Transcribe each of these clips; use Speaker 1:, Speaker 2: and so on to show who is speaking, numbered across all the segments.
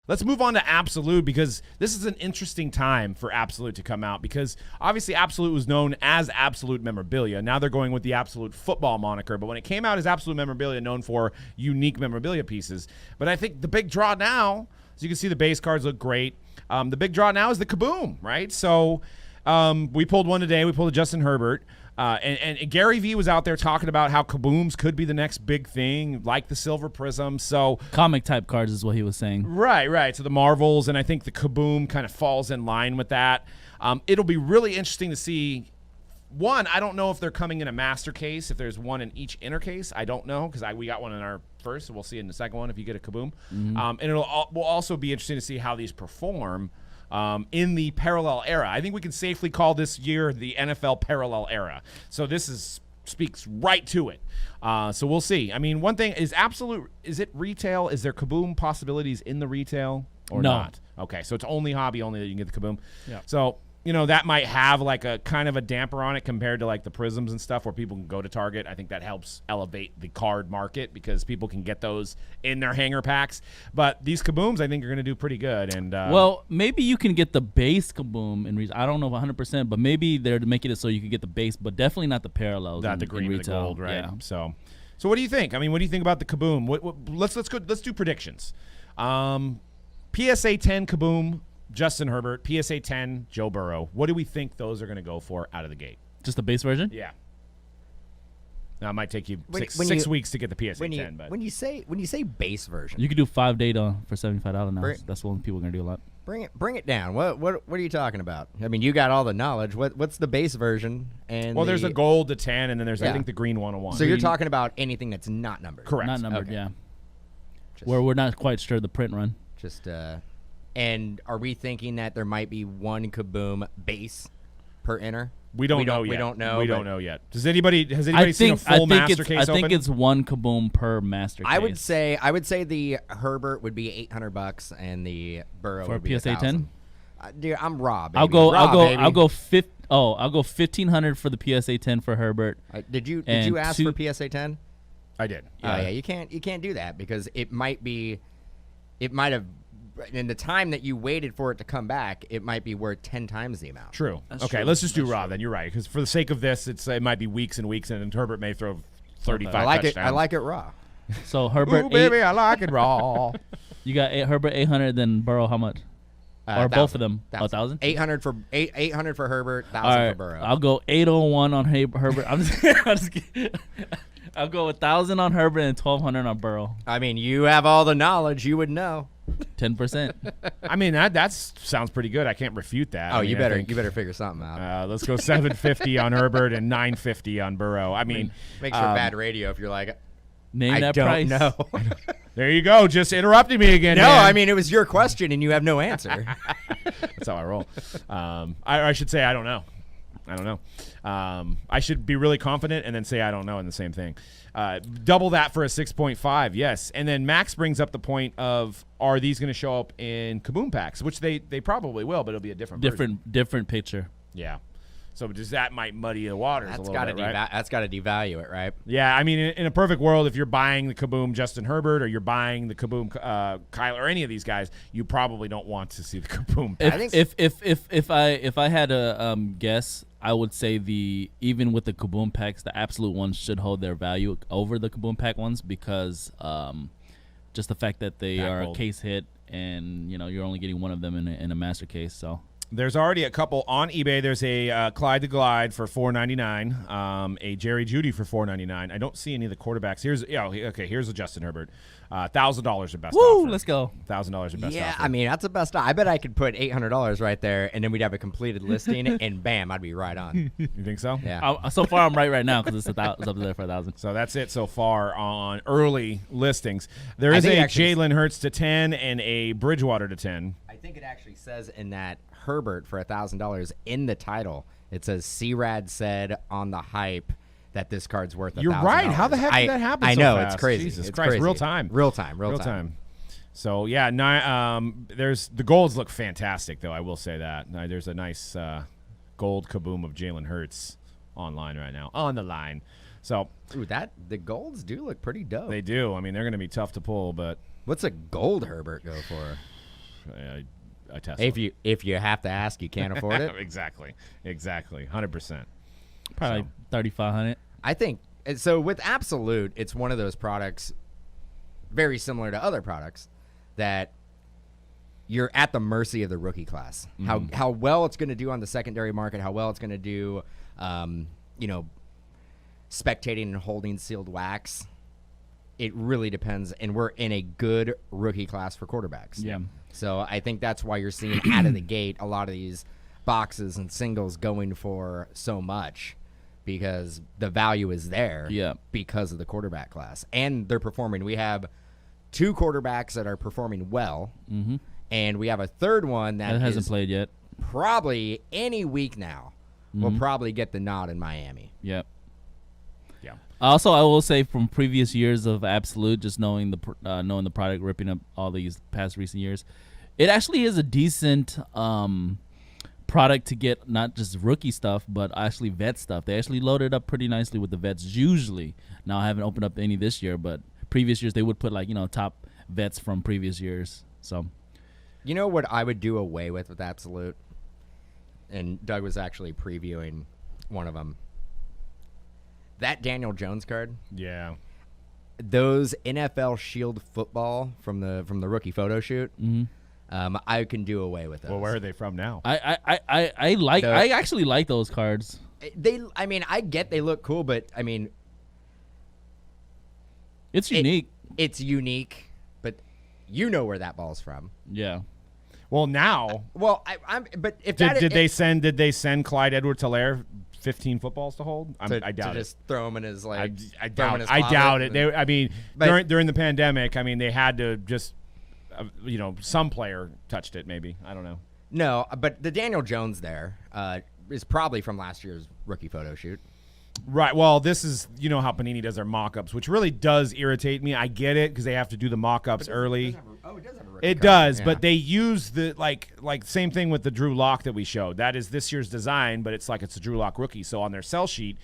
Speaker 1: Let's move on to Absolute, because this is an interesting time for Absolute to come out, because obviously Absolute was known as Absolute Memorabilia. Now they're going with the Absolute Football moniker, but when it came out as Absolute Memorabilia, known for unique memorabilia pieces. But I think the big draw now, as you can see, the base cards look great. The big draw now is the Kaboom, right? So we pulled one today. We pulled a Justin Herbert. And Gary Vee was out there talking about how Kabooms could be the next big thing, like the Silver Prism. So
Speaker 2: comic type cards is what he was saying.
Speaker 1: Right. So the Marvels, and I think the Kaboom kind of falls in line with that. It'll be really interesting to see. One, I don't know if they're coming in a master case, if there's one in each inner case. I don't know, because we got one in our first, so we'll see in the second one if you get a Kaboom. And will also be interesting to see how these perform in the parallel era. I think we can safely call this year the NFL parallel era. So this speaks right to it. So we'll see. I mean, one thing is is it retail? Is there Kaboom possibilities in the retail or not? Okay, so it's only hobby only that you can get the Kaboom.
Speaker 2: Yeah.
Speaker 1: So, that might have like a kind of a damper on it compared to like the Prisms and stuff where people can go to Target. I think that helps elevate the card market because people can get those in their hanger packs. But these Kabooms, I think, are going to do pretty good. And
Speaker 2: well, maybe you can get the base Kaboom in retail. I don't know 100%, but maybe they're making it so you can get the base, but definitely not the parallels.
Speaker 1: Not the green and the gold, right?
Speaker 2: Yeah.
Speaker 1: So what do you think? I mean, what do you think about the Kaboom? Let's do predictions. PSA 10 Kaboom, Justin Herbert. PSA 10 Joe Burrow. What do we think those are going to go for out of the gate?
Speaker 2: Just the base version?
Speaker 1: Yeah. Now it might take you six weeks to get the PSA 10. But
Speaker 3: when you say base version,
Speaker 2: you could do 5 data for $75 now. That's what people are going to do a lot.
Speaker 3: Bring it down. What are you talking about? I mean, you got all the knowledge. What's the base version? And
Speaker 1: there's a gold to 10, and then there's I think the green 101.
Speaker 3: So you're talking about anything that's not numbered.
Speaker 1: Correct.
Speaker 2: Not numbered.
Speaker 3: Okay.
Speaker 2: Yeah. Where we're not quite sure the print run.
Speaker 3: And are we thinking that there might be one Kaboom base per inner?
Speaker 1: We don't know yet.
Speaker 3: We don't know.
Speaker 1: We don't know yet. Has anybody seen a full master case
Speaker 2: I think it's one Kaboom per master case.
Speaker 3: I would say the Herbert would be $800 and the Burrow
Speaker 2: for
Speaker 3: would be
Speaker 2: PSA 10.
Speaker 3: Dude, I'm raw. Baby.
Speaker 2: I'll go
Speaker 3: baby.
Speaker 2: I'll go $1,500 for the PSA 10 for Herbert.
Speaker 3: Did you ask for PSA 10?
Speaker 1: I did.
Speaker 3: Yeah. You can't do that because it might have. In the time that you waited for it to come back, it might be worth 10 times the amount.
Speaker 1: True.
Speaker 2: That's
Speaker 1: okay,
Speaker 2: true.
Speaker 1: let's just do raw then. You're right, because for the sake of this, it might be weeks and weeks, and Herbert may throw 35 touchdowns.
Speaker 3: I like it raw.
Speaker 2: So Herbert,
Speaker 1: ooh, baby, I like it raw.
Speaker 2: You got Herbert 800, then Burrow how much? Or both of them? 1,000.
Speaker 3: 800 for Herbert, 1,000
Speaker 2: right,
Speaker 3: for Burrow.
Speaker 2: I'll go 801 on Herbert. I'm just kidding. I'll go 1,000 on Herbert and 1,200 on Burrow.
Speaker 3: I mean, you have all the knowledge. You would know.
Speaker 2: 10%.
Speaker 1: I mean, that sounds pretty good. I can't refute that.
Speaker 3: Oh, you better figure something out.
Speaker 1: Let's go 750 on Herbert and 950 on Burrow. I mean,
Speaker 3: makes for bad radio if you're like,
Speaker 2: name that price.
Speaker 3: I don't know.
Speaker 1: There you go, just interrupting me again.
Speaker 3: No,
Speaker 1: man.
Speaker 3: I mean it was your question and you have no answer.
Speaker 1: That's how I roll. I should say I don't know. I don't know. I should be really confident and then say I don't know in the same thing. Double that for a 6.5, yes. And then Max brings up the point of, are these going to show up in Kaboom packs, which they probably will, but it'll be a different
Speaker 2: picture.
Speaker 1: Yeah. So that might muddy the waters a little bit, right?
Speaker 3: That's got to devalue it, right?
Speaker 1: Yeah, I mean, in a perfect world, if you're buying the Kaboom Justin Herbert or you're buying the Kaboom Kyle or any of these guys, you probably don't want to see the Kaboom.
Speaker 2: If I had a guess, I would say even with the Kaboom packs, the absolute ones should hold their value over the Kaboom pack ones because just the fact that they are a case hit and you're only getting one of them in a master case. So
Speaker 1: there's already a couple on eBay. There's a Clyde the Glide for $4.99, a Jerry Jeudy for $4.99. I don't see any of the quarterbacks. Here's a Justin Herbert, $1,000 at best.
Speaker 2: Woo,
Speaker 1: offer.
Speaker 2: Let's go.
Speaker 1: $1,000 at best.
Speaker 3: Yeah,
Speaker 1: offer.
Speaker 3: I mean that's the best. I bet I could put $800 right there, and then we'd have a completed listing, and bam, I'd be right on.
Speaker 1: You think so?
Speaker 3: Yeah.
Speaker 2: So far, I'm right now because it's up there for 1,000.
Speaker 1: So that's it so far on early listings. There is a Jalen Hurts to 10 and a Bridgewater to 10.
Speaker 3: I think it actually says in that Herbert for $1,000 in the title. It says C-Rad said on the hype that this card's worth $1,000.
Speaker 1: You're right. How the heck did that happen?
Speaker 3: I
Speaker 1: so
Speaker 3: know
Speaker 1: fast?
Speaker 3: It's crazy.
Speaker 1: Jesus
Speaker 3: it's
Speaker 1: Christ!
Speaker 3: crazy.
Speaker 1: Real time. So yeah, there's the golds look fantastic though. I will say that. There's a nice gold Kaboom of Jalen Hurts online right now on the line. So
Speaker 3: the golds do look pretty dope.
Speaker 1: They do. I mean, they're going to be tough to pull, but
Speaker 3: what's a gold Herbert go for?
Speaker 1: a Tesla.
Speaker 3: If you have to ask, you can't afford it.
Speaker 1: Exactly, 100%.
Speaker 2: Probably 3,500.
Speaker 3: I think so. With Absolute, it's one of those products very similar to other products that you're at the mercy of the rookie class. How well it's going to do on the secondary market, how well it's going to do, spectating and holding sealed wax. It really depends, and we're in a good rookie class for quarterbacks.
Speaker 2: Yeah.
Speaker 3: So I think that's why you're seeing out of the gate a lot of these boxes and singles going for so much, because the value is there.
Speaker 2: Yeah.
Speaker 3: Because of the quarterback class, and they're performing. We have 2 quarterbacks that are performing well, and we have a third one that
Speaker 2: hasn't
Speaker 3: is
Speaker 2: played yet.
Speaker 3: probably any week now will probably get the nod in Miami.
Speaker 2: Yep.
Speaker 1: Yeah.
Speaker 2: Also, I will say from previous years of Absolute, just knowing the product, ripping up all these past recent years, it actually is a decent product to get not just rookie stuff, but actually vet stuff. They actually load it up pretty nicely with the vets usually. Now, I haven't opened up any this year, but previous years they would put top vets from previous years. So,
Speaker 3: you know what I would do away with Absolute? And Doug was actually previewing one of them. That Daniel Jones card.
Speaker 1: Yeah.
Speaker 3: Those NFL Shield football from the rookie photo shoot. I can do away with those.
Speaker 1: Well, where are they from now?
Speaker 2: I actually like those cards.
Speaker 3: I get they look cool, but
Speaker 2: It's unique.
Speaker 3: It's unique, but you know where that ball's from.
Speaker 2: Yeah.
Speaker 1: Well, now.
Speaker 3: Well, but if
Speaker 1: Did they send Clyde Edwards-Helaire 15 footballs to hold? I doubt it.
Speaker 3: Just throw him in his
Speaker 1: I doubt it. During the pandemic, they had to just, some player touched it. Maybe, I don't know.
Speaker 3: No, but the Daniel Jones there is probably from last year's rookie photo shoot.
Speaker 1: Right. Well, this is, how Panini does their mock-ups, which really does irritate me. I get it because they have to do the mock-ups early.
Speaker 3: It does have a rookie
Speaker 1: It
Speaker 3: card.
Speaker 1: does,
Speaker 3: Yeah.
Speaker 1: but they use the like same thing with the Drew Lock that we showed. That is this year's design, but it's a Drew Lock rookie. So on their sell sheet,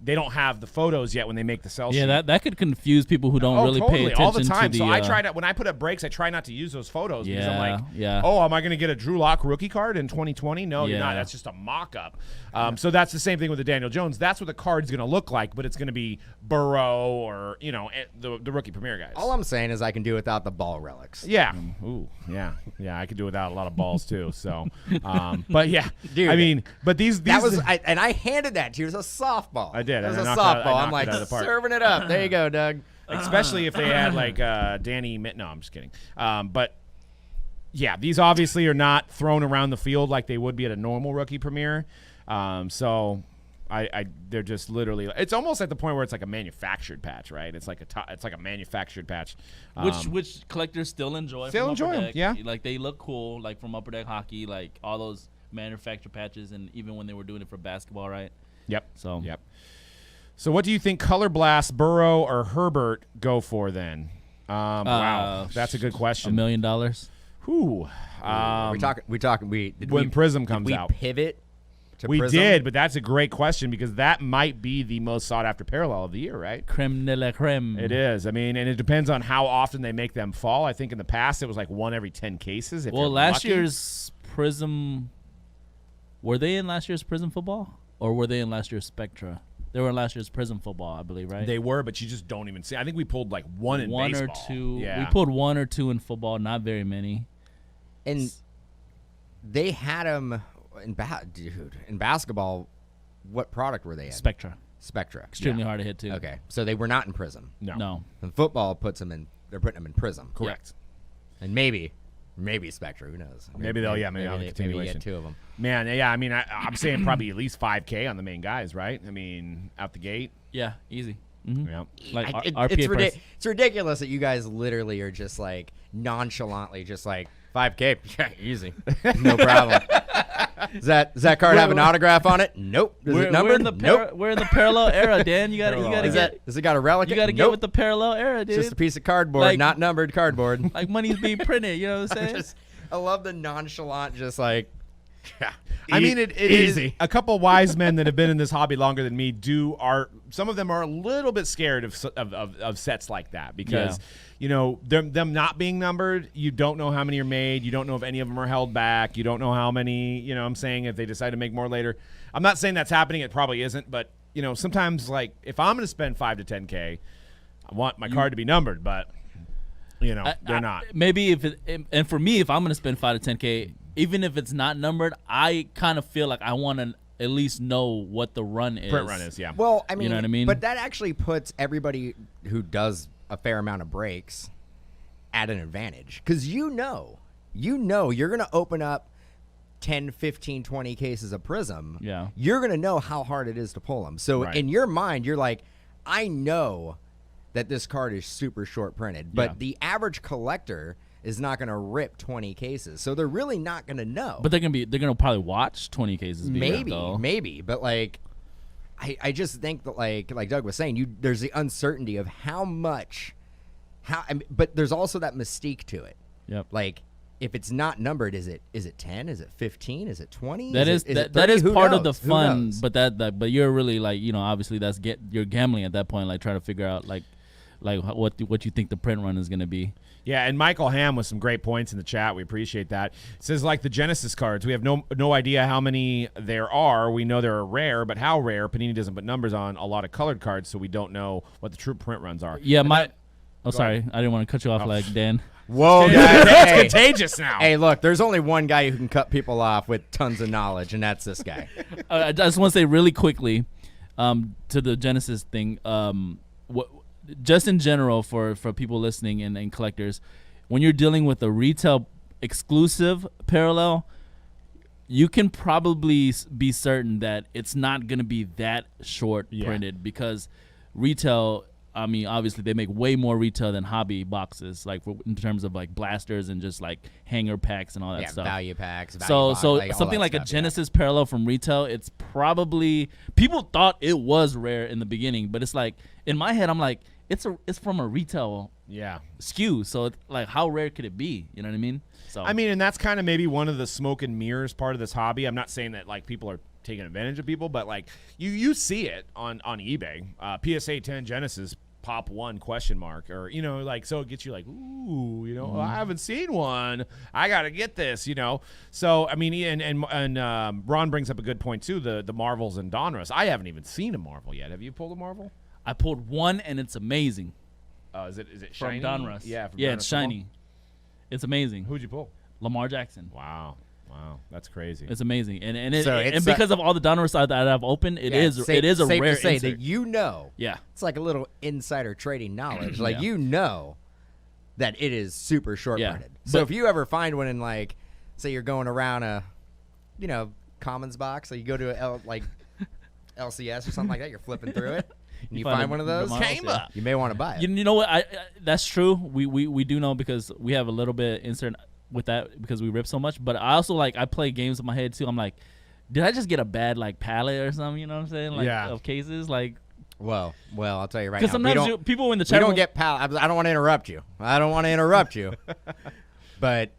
Speaker 1: they don't have the photos yet when they make the sell sheet.
Speaker 2: Yeah, that could confuse people who don't really pay attention
Speaker 1: all the time.
Speaker 2: to the.
Speaker 1: So I try to, when I put up breaks, I try not to use those photos because I'm like,
Speaker 2: yeah.
Speaker 1: oh, am I going to get a Drew Lock rookie card in 2020? No, you're not.
Speaker 2: Yeah.
Speaker 1: That's just a mock-up. So that's the same thing with the Daniel Jones. That's what the card's going to look like, but it's going to be Burrow or the rookie premier guys.
Speaker 3: All I'm saying is I can do without the ball relics.
Speaker 1: Yeah. Ooh. Yeah. I could do without a lot of balls too. So, but yeah,
Speaker 3: Dude,
Speaker 1: but these
Speaker 3: That was and I handed that to you. It was a softball.
Speaker 1: I did.
Speaker 3: It was
Speaker 1: I
Speaker 3: a
Speaker 1: knocked
Speaker 3: softball.
Speaker 1: it out
Speaker 3: I'm like
Speaker 1: of the park.
Speaker 3: serving it up. There you go, Doug.
Speaker 1: especially if they had Danny. No, I'm just kidding. But yeah, these obviously are not thrown around the field like they would be at a normal rookie premiere. So they're just literally. It's almost at the point where it's like a manufactured patch, right? It's like a manufactured patch,
Speaker 2: which collectors still enjoy.
Speaker 1: Still
Speaker 2: from
Speaker 1: enjoy
Speaker 2: Upper
Speaker 1: them,
Speaker 2: Deck.
Speaker 1: yeah.
Speaker 2: Like they look cool, like from Upper Deck Hockey, like all those manufactured patches, and even when they were doing it for basketball, right?
Speaker 1: Yep.
Speaker 2: So
Speaker 1: yep. So what do you think Color Blast, Burrow, or Herbert go for then? Wow, that's a good question.
Speaker 2: $1 million.
Speaker 1: Whew. When Prism comes out.
Speaker 3: We pivot to
Speaker 1: We
Speaker 3: Prism?
Speaker 1: did, but that's a great question because that might be the most sought-after parallel of the year, right?
Speaker 2: Creme de la creme.
Speaker 1: It is. And it depends on how often they make them fall. I think in the past it was like 1 every 10 cases. If
Speaker 2: Well,
Speaker 1: you're
Speaker 2: last
Speaker 1: lucky.
Speaker 2: year's Prism, were they in last year's Prism football? Or were they in last year's Spectra? They were in last year's Prism football, I believe, right?
Speaker 1: They were, but you just don't even see. I think we pulled like one in
Speaker 2: one
Speaker 1: baseball.
Speaker 2: or two.
Speaker 1: Yeah.
Speaker 2: We pulled 1 or 2 in football, not very many.
Speaker 3: And they had them in basketball. What product were they in?
Speaker 2: Spectra.
Speaker 3: Spectra.
Speaker 2: Extremely hard to hit, too.
Speaker 3: Okay, so they were not in Prism.
Speaker 1: No.
Speaker 3: And football puts them in. They're putting them in Prism.
Speaker 1: Correct.
Speaker 3: And maybe Spectra. Who knows?
Speaker 1: Maybe they'll have a
Speaker 3: maybe
Speaker 1: continuation.
Speaker 3: get 2 of them.
Speaker 1: Man, yeah, I'm saying probably at least 5K on the main guys, right? Out the gate.
Speaker 2: Yeah, easy. Mm-hmm.
Speaker 1: Yeah.
Speaker 2: Like
Speaker 3: It's,
Speaker 2: RPA price.
Speaker 3: it's ridiculous that you guys literally are just like nonchalantly just like 5K. Yeah, easy. No problem. Does that card have an autograph on it? Nope. Is it numbered? Nope.
Speaker 2: We're in the parallel era, Dan. You got to
Speaker 3: Does it got a relic?
Speaker 2: You got to get
Speaker 3: Nope.
Speaker 2: with the parallel era, dude.
Speaker 3: It's just a piece of cardboard,
Speaker 2: Like-
Speaker 3: not numbered cardboard.
Speaker 2: Like money's being printed. You know what I'm saying?
Speaker 3: I love the nonchalant, just like.
Speaker 1: It
Speaker 3: easy.
Speaker 1: is a couple wise men that have been in this hobby longer than me some of them are a little bit scared of sets like that because them not being numbered, you don't know how many are made. You don't know if any of them are held back. You don't know how many, I'm saying if they decide to make more later. I'm not saying that's happening. It probably isn't. But, sometimes, like, if I'm going to spend $5 to $10K, I want my card to be numbered. But, they're not.
Speaker 2: Maybe and for me, if I'm going to spend $5 to $10K, even if it's not numbered, I kind of feel like I want to at least know what the run is.
Speaker 1: Print run is, yeah.
Speaker 3: Well, I mean,
Speaker 2: you know what I mean?
Speaker 3: But that actually puts everybody who does a fair amount of breaks at an advantage, because you're going to open up 10, 15, 20 cases of Prism.
Speaker 2: Yeah.
Speaker 3: You're going to know how hard it is to pull them. So in your mind, you're like, I know that this card is super short printed, but the average collector is not going to rip 20 cases, so they're really not going to know.
Speaker 2: But they're gonna probably watch 20 cases.
Speaker 3: Maybe, but like, I just think that like Doug was saying, there's the uncertainty of but there's also that mystique to it.
Speaker 2: Yep.
Speaker 3: Like, if it's not numbered, is it 10? Is it 15? Is it 20?
Speaker 2: That is part of the fun, but you're really like, obviously you're gambling at that point, like trying to figure out like what you think the print run is going to be.
Speaker 1: Yeah, and Michael Ham with some great points in the chat. We appreciate that. It says, like the Genesis cards, we have no idea how many there are. We know they're rare, but how rare? Panini doesn't put numbers on a lot of colored cards, so we don't know what the true print runs are.
Speaker 2: Yeah, sorry. I didn't want to cut you off like Dan.
Speaker 3: Whoa, guys.
Speaker 1: It's contagious now.
Speaker 3: Hey, look, there's only one guy who can cut people off with tons of knowledge, and that's this guy.
Speaker 2: I just want to say really quickly to the Genesis thing, just in general for people listening and collectors, when you're dealing with a retail exclusive parallel, you can probably be certain that it's not going to be that short printed because retail, I mean, obviously they make way more retail than hobby boxes, like in terms of like blasters and just like hanger packs and all that stuff.
Speaker 3: Value packs.
Speaker 2: So something like a Genesis parallel from retail, it's probably, people thought it was rare in the beginning, but it's like, in my head, I'm like, it's from a retail SKU, so it's like, how rare could it be? You know what I mean? So
Speaker 1: I mean, and that's kind of maybe one of the smoke and mirrors part of this hobby. I'm not saying that like people are taking advantage of people, but like you see it on eBay. PSA 10 Genesis pop 1 ? Or like, so it gets you like, ooh, I haven't seen one, I gotta get this, so I mean, and Ron brings up a good point too, the Marvels and Donruss. I haven't even seen a Marvel yet. Have you pulled a Marvel?
Speaker 2: I pulled one and it's amazing.
Speaker 1: Is it shiny?
Speaker 2: From Donruss.
Speaker 1: Yeah,
Speaker 2: it's shiny. It's amazing.
Speaker 1: Who'd you pull?
Speaker 2: Lamar Jackson.
Speaker 1: Wow, that's crazy.
Speaker 2: It's amazing, and because of all the Donruss that I've opened, it is a
Speaker 3: safe
Speaker 2: rare
Speaker 3: to say
Speaker 2: insert.
Speaker 3: that
Speaker 2: Yeah,
Speaker 3: it's like a little insider trading knowledge. Like that it is super short printed. So if you ever find one in like, say you're going around a, Commons box, like you go to a LCS or something like that, you're flipping through it. And you find one of those, you may want to buy it.
Speaker 2: You know what? That's true. We do know because we have a little bit insert with that because we rip so much. But I also I play games in my head too. I'm like, did I just get a bad palette or something? You know what I'm saying? Of cases
Speaker 3: Well, I'll tell you right now.
Speaker 2: Because sometimes people in the chat
Speaker 3: we don't get pallets. I don't want to interrupt you. But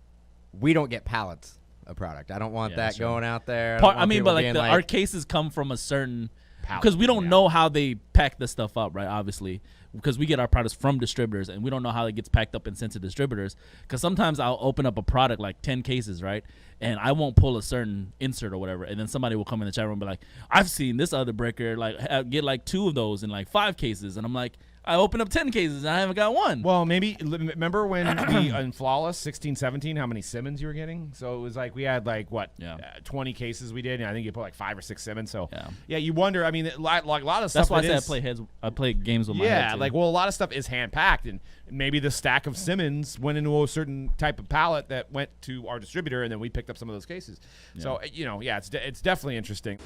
Speaker 3: we don't get pallets of product. I don't want that going out there.
Speaker 2: Our cases come from a certain. Because we don't know how they pack the stuff up, right? Obviously, because we get our products from distributors, and we don't know how it gets packed up and sent to distributors. Because sometimes I'll open up a product like 10 cases, right? And I won't pull a certain insert or whatever, and then somebody will come in the chat room and be like, "I've seen this other breaker get 2 of those in 5 cases," and I'm like, I opened up 10 cases and I haven't got one.
Speaker 1: Well, maybe remember when we in Flawless 16-17 how many Simmons you were getting? So it was like we had 20 cases we did, and I think you put 5 or 6 Simmons. So you wonder. I mean, like a lot of stuff.
Speaker 2: That's why I say I play games with my head too.
Speaker 1: A lot of stuff is hand packed, and maybe the stack of Simmons went into a certain type of pallet that went to our distributor, and then we picked up some of those cases. So it's definitely interesting.